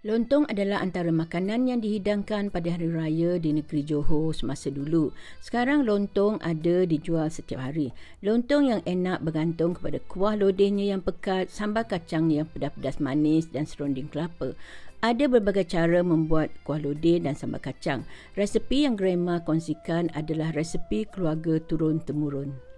Lontong adalah antara makanan yang dihidangkan pada hari raya di negeri Johor semasa dulu. Sekarang lontong ada dijual setiap hari. Lontong yang enak bergantung kepada kuah lodehnya yang pekat, sambal kacangnya yang pedas-pedas manis dan serunding kelapa. Ada berbagai cara membuat kuah lodeh dan sambal kacang. Resepi yang Grandma kongsikan adalah resepi keluarga turun-temurun.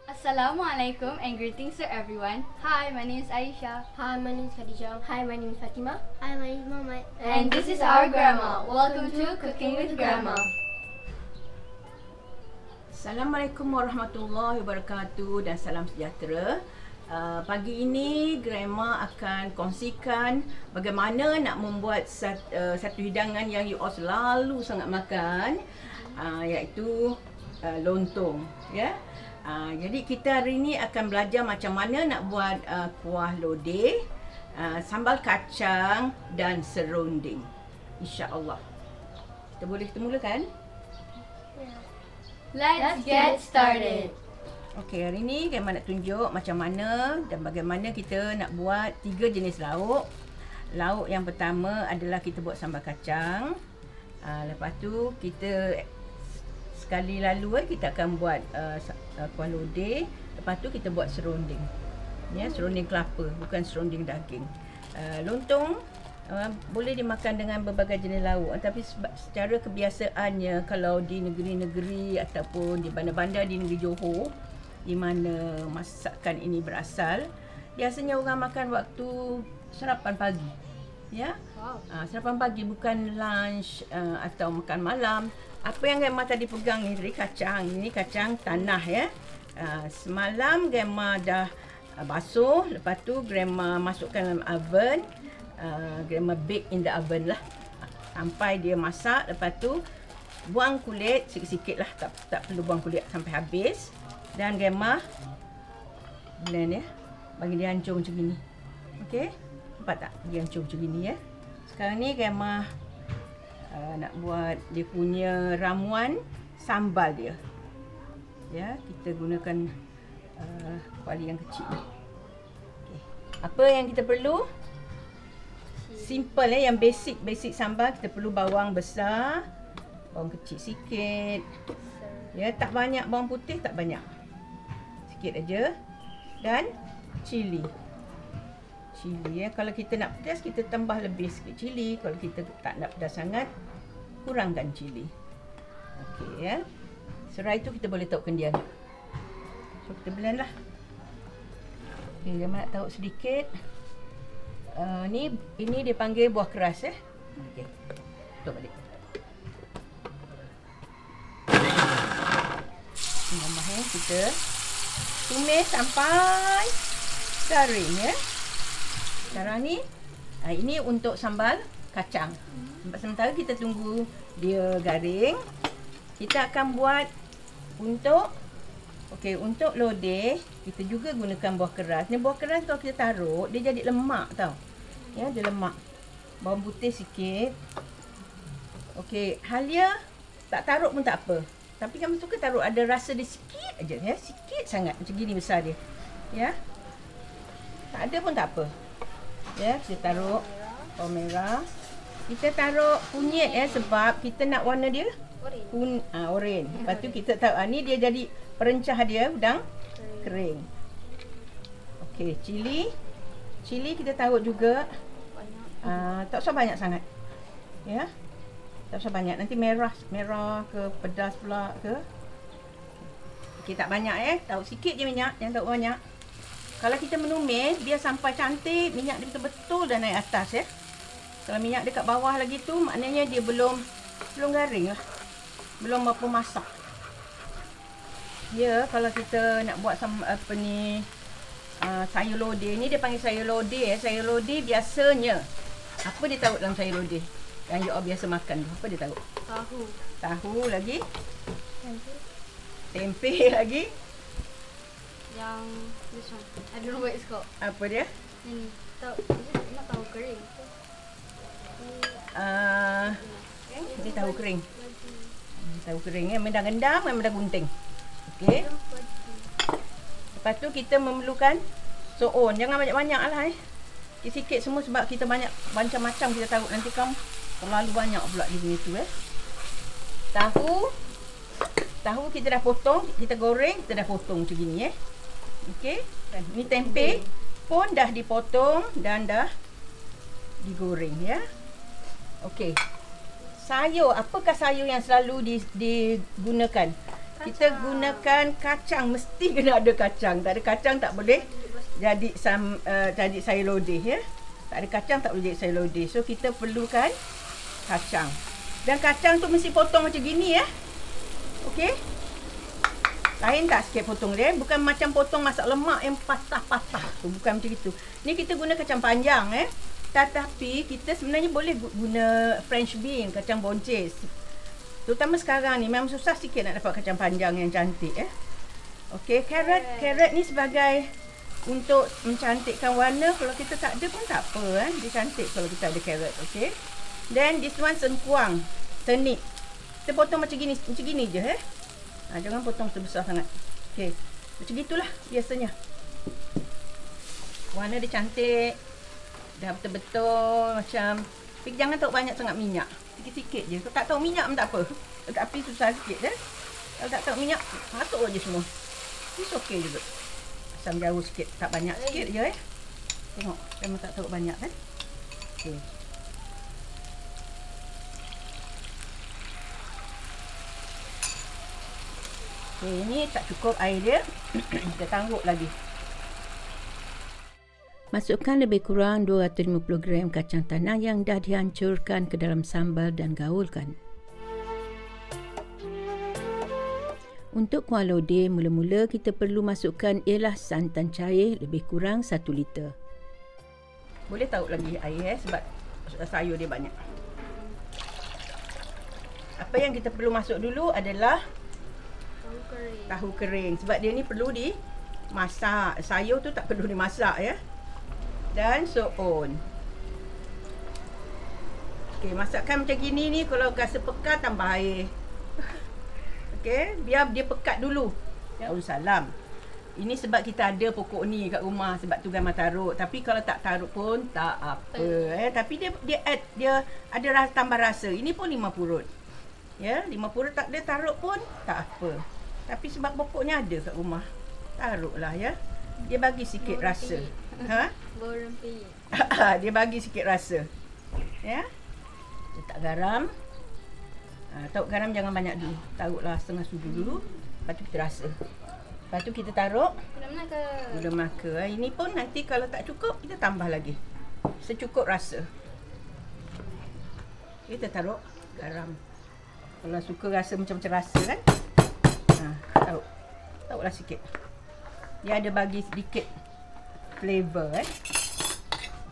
Assalamualaikum and greetings to everyone. Hi, my name is Aisha. Hi, my name is Khadijah. Hi, my name is Fatima. Hi, my name is Muhammad. And this is our grandma. Welcome to Cooking with Grandma. Assalamualaikum warahmatullahi wabarakatuh dan salam sejahtera. Pagi ini Grandma akan kongsikan bagaimana nak membuat satu hidangan yang you all selalu sangat makan, iaitu lontong, ya. Jadi kita hari ini akan belajar macam mana nak buat kuah lodeh, sambal kacang dan serunding, insya-Allah. Kita boleh mulakan? Let's get started. Okey, hari ni Grandma nak tunjuk macam mana dan bagaimana kita nak buat 3 jenis lauk. Lauk yang pertama adalah kita buat sambal kacang. Lepas tu kita sekali lalu kita akan buat kuah lodeh. Lepas tu kita buat serunding. Ya, serunding kelapa, bukan serunding daging. Lontong boleh dimakan dengan berbagai jenis lauk, tapi secara kebiasaannya kalau di negeri-negeri ataupun di bandar-bandar di negeri Johor, di mana masakan ini berasal, biasanya orang makan waktu sarapan pagi. Ya. Wow. Sarapan pagi, bukan lunch atau makan malam. Apa yang Grandma tadi pegang ni tadi kacang. Ini kacang tanah, ya. Semalam Grandma dah basuh, lepas tu Grandma masukkan dalam oven. Grandma bake in the oven lah sampai dia masak. Lepas tu buang kulit sikit-sikit lah, tak perlu buang kulit sampai habis. Dan Grandma blend, ya, bagi dia hancur macam gini. Okey, nampak tak dia hancur macam gini, ya. Sekarang ni Grandma nak buat dia punya ramuan sambal dia. Ya, kita gunakan kuali yang kecil. Okay. Apa yang kita perlu? Simple, yang basic sambal. Kita perlu bawang besar, bawang kecil sikit. Ya, tak banyak bawang putih, tak banyak. Sikit aja. Dan cili. Cili, ya. Kalau kita nak pedas, kita tambah lebih sikit cili. Kalau kita tak nak pedas sangat, kurangkan cili. Okey, ya. Serai itu kita boleh taruhkan dia. So kita blend lah. Okey, Grandma nak taruh sedikit. Ini dia panggil buah keras, ya. Okey. Tutup balik. Grandma, kita tumis sampai garing, ya. Sekarang ni ini untuk sambal kacang. Sementara kita tunggu dia garing, kita akan buat untuk lodeh. Kita juga gunakan buah keras. Ni buah keras kalau kita taruh, dia jadi lemak tau. Ya, dia lemak. Bawang putih sikit. Okey, halia tak taruh pun tak apa. Tapi kami suka taruh ada rasa dia sikit aja, ya. Sikit sangat, macam gini besar dia. Ya. Tak ada pun tak apa. Ya, kita taruh bawang merah. Kita taruh kunyit, ya, sebab kita nak warna dia oren. Lepas tu kita taruh ni dia jadi perencah dia udang kering. Okey, cili. Cili kita taruh juga. Tak usah banyak sangat. Ya. Tak usah banyak, nanti merah ke pedas pula ke. Okey, tak banyak, taruh sikit je minyak, jangan taruh banyak. Kalau kita menumis, dia sampai cantik, minyak dia betul-betul dah naik atas, ya. Kalau minyak dekat bawah lagi tu, maknanya dia belum garing lah. Belum apa masak. Ya, kalau kita nak buat sayur lodeh ni, dia panggil sayur lodeh, ya. Sayur lodeh biasanya apa dia taruh dalam sayur lodeh? Yang you all biasa makan tu, apa dia taruh? Tahu lagi? Tempe lagi? Yang this one, I don't know what it's called. Apa dia? Ini tahu kering. Dia tahu kering. Tahu kering, ya. Mendang-endang, mendang gunting. Okey. Lepas tu kita memerlukan so'on. Jangan banyak-banyak lah, Sikit-sikit semua sebab kita banyak macam-macam kita taruh. Nanti kan terlalu banyak pula di sini tu Tahu kita dah potong, kita goreng, kita dah potong macam gini Okey. Dan ni tempe pun dah dipotong dan dah digoreng Okey. Sayur, apakah sayur yang selalu digunakan? Kita gunakan kacang, mesti kena ada kacang. Tak ada kacang tak boleh jadi sayur lodeh Tak ada kacang tak boleh jadi sayur lodeh. So kita perlukan kacang. Dan kacang tu mesti potong macam gini Okey. Lain tak sikit potong dia, bukan macam potong masak lemak yang patah-patah tu, bukan macam itu. Ni kita guna kacang panjang Tetapi kita sebenarnya boleh guna French bean, kacang boncis. Terutama sekarang ni memang susah sikit nak dapat kacang panjang yang cantik Okey, carrot ni sebagai untuk mencantikkan warna. Kalau kita tak ada pun tak apa dia cantik kalau kita ada carrot. Okey. Then this one sengkuang, turnip. Kita potong macam gini je jangan potong sebesar sangat. Okey. Macam gitulah biasanya. Warna dia cantik. Dah betul-betul macam, tapi jangan taruh banyak sangat minyak. Sikit-sikit je. Kalau tak taruh minyak pun tak apa. Dekat api susah sikit Kalau tak taruh minyak, masuk je semua. It's okey juga. Asam jauh sikit, tak banyak sikit je Tengok, memang tak taruh banyak kan. Okey. Okey, ini tak cukup air dia. Kita tangguh lagi. Masukkan lebih kurang 250 gram kacang tanah yang dah dihancurkan ke dalam sambal dan gaulkan. Untuk kuah lodeh, mula-mula kita perlu masukkan ialah santan cair lebih kurang 1 liter. Boleh taruh lagi air sebab sayur dia banyak. Apa yang kita perlu masuk dulu adalah tahu kering. Sebab dia ni perlu dimasak. Sayur tu tak perlu dimasak Dan so'on. Okey, masakkan macam gini ni. Kalau rasa pekat, tambah air. Okey, biar dia pekat dulu. Daun salam. Ini sebab kita ada pokok ni kat rumah. Sebab tu Gamma taruh. Tapi kalau tak taruh pun tak apa. Tapi dia ada tambah rasa. Ini pun 5 purut. 5 purut tak ada taruh pun tak apa. Tapi sebab pokoknya ada kat rumah, taruhlah Dia bagi sikit rasa. Bau rempeyek. Dia bagi sikit rasa. Letak garam. Taruh garam jangan banyak dulu. Taruhlah setengah sudu dulu. Lepas tu kita rasa. Lepas tu kita taruh gula melaka. Ini pun nanti kalau tak cukup, kita tambah lagi. Secukup rasa. Kita taruh garam. Kalau suka rasa macam-macam rasa kan. Taruhlah sikit. Dia ada bagi sedikit flavor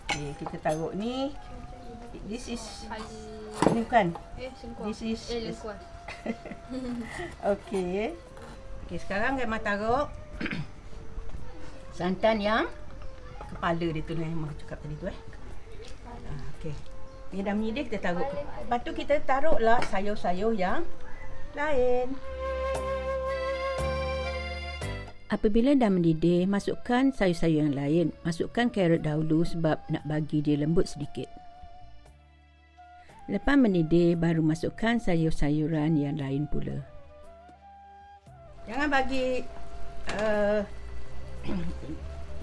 Okey, kita taruh ni. This is ni bukan. This is lengkuas. Okey. Okey, sekarang Gamma taruh santan yang kepala dia tu yang Mak cakap tadi tu Okey. Dia dah mendidih, kita taruh. Lepas tu kita taruhlah sayur-sayur yang lain. Apabila dah mendidih, masukkan sayur-sayur yang lain. Masukkan carrot dahulu sebab nak bagi dia lembut sedikit. Lepas mendidih, baru masukkan sayur-sayuran yang lain pula. Jangan bagi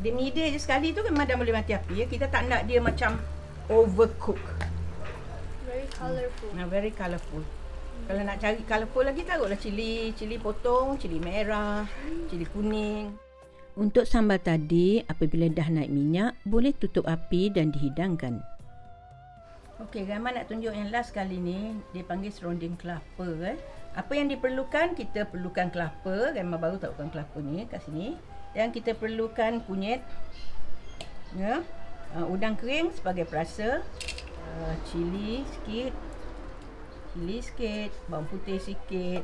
dia mendidih je sekali tu memang dah boleh mati api Kita tak nak dia macam overcook. Very colourful. Very colourful. Kalau nak cari colourful lagi, taruhlah cili potong, cili merah, cili kuning. Untuk sambal tadi, apabila dah naik minyak, boleh tutup api dan dihidangkan. Okey, Gamma nak tunjuk yang last kali ni, dia panggil serunding kelapa Apa yang diperlukan? Kita perlukan kelapa. Gamma baru taruhkan kelapa ni kat sini. Dan kita perlukan kunyit. Udang kering sebagai perasa. Cili sikit, bawang putih sikit.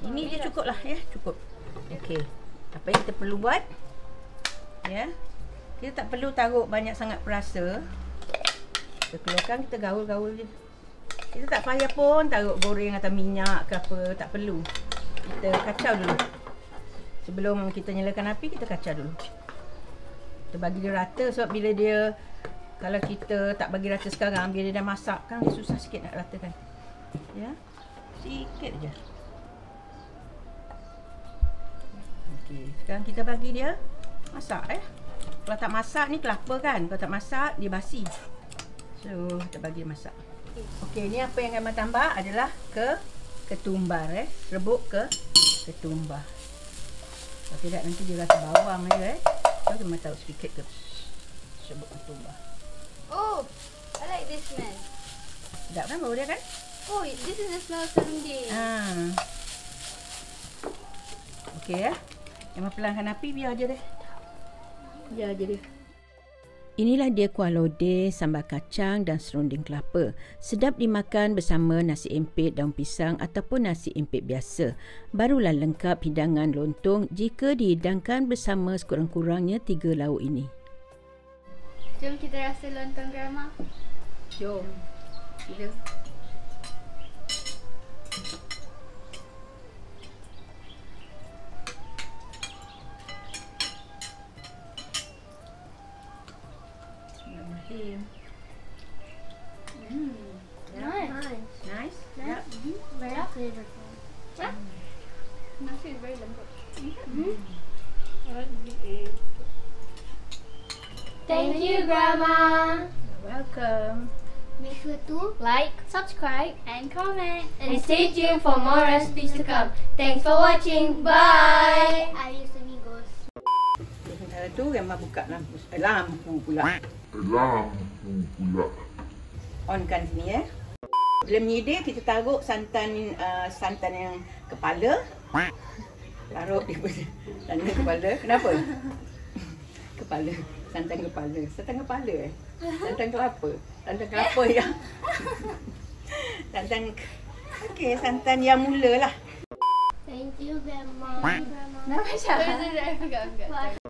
Ini je cukup lah cukup. Okey. Apa yang kita perlu buat? Kita tak perlu taruh banyak sangat perasa. Kita keluarkan, kita gaul-gaul je. Kita tak payah pun taruh goreng atau minyak ke apa, tak perlu. Kita kacau dulu. Sebelum kita nyalakan api, kita kacau dulu. Kita bagi dia rata sebab bila dia Kalau kita tak bagi rata sekarang, bila dia dah masak kan dia susah sikit nak ratakan. Ya. Sikit je. Okey, sekarang kita bagi dia masak Kalau tak masak ni kelapa kan. Kalau tak masak dia basi. So, kita bagi dia masak. Okey, ni apa yang Grandma tambah adalah ketumbar Rebuk ketumbar. Kalau tidak nanti dia rasa bawang aja So, Grandma taruh sedikit sebut ketumbar. Oh, I like this smell. Sedap kan bau dia kan? Oh, this is the smell of serunding. Okey Grandma pelankan api, biar je deh. Biar je deh. Inilah dia kuah lodeh, sambal kacang dan serunding kelapa. Sedap dimakan bersama nasi empit daun pisang ataupun nasi empit biasa. Barulah lengkap hidangan lontong jika dihidangkan bersama sekurang-kurangnya 3 lauk ini. Jom kita rasa lontong Grandma. Jom. Kita Nice. Yeah. Very flavorful. Nasi is very lembut. Thank you, Grandma. welcome. Make sure to like, subscribe, And comment. and stay tuned for more recipes to come. Thanks for watching. Bye. Adios, amigos. Sementara tu Grandma buka lampu pula. Onkan sini Bila menyedih kita taruh santan yang kepala. Taruh di santan kepala. Kenapa? Kepala. Santan kepala. Santan kepala Santan kelapa. Santan kelapa yang santan yang mula lah. Thank you, Grandma. Enggak.